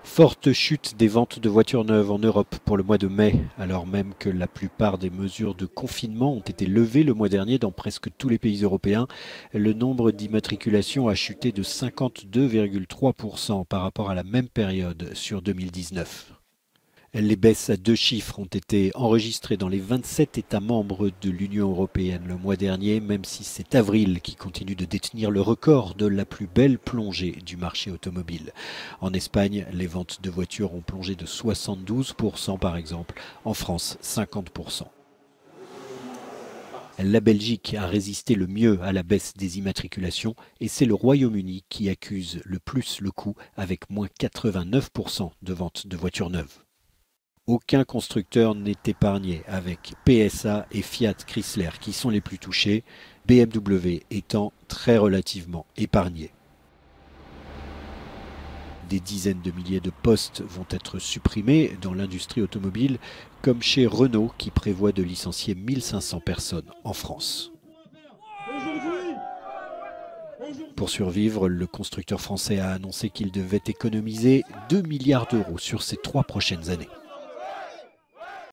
Forte chute des ventes de voitures neuves en Europe pour le mois de mai, alors même que la plupart des mesures de confinement ont été levées le mois dernier dans presque tous les pays européens. Le nombre d'immatriculations a chuté de 52,3% par rapport à la même période sur 2019. Les baisses à deux chiffres ont été enregistrées dans les 27 États membres de l'Union européenne le mois dernier, même si c'est avril qui continue de détenir le record de la plus belle plongée du marché automobile. En Espagne, les ventes de voitures ont plongé de 72% par exemple, en France 50%. La Belgique a résisté le mieux à la baisse des immatriculations et c'est le Royaume-Uni qui accuse le plus le coup avec moins 89% de ventes de voitures neuves. Aucun constructeur n'est épargné, avec PSA et Fiat Chrysler qui sont les plus touchés, BMW étant très relativement épargné. Des dizaines de milliers de postes vont être supprimés dans l'industrie automobile, comme chez Renault qui prévoit de licencier 1500 personnes en France. Pour survivre, le constructeur français a annoncé qu'il devait économiser 2 milliards d'euros sur ces 3 prochaines années.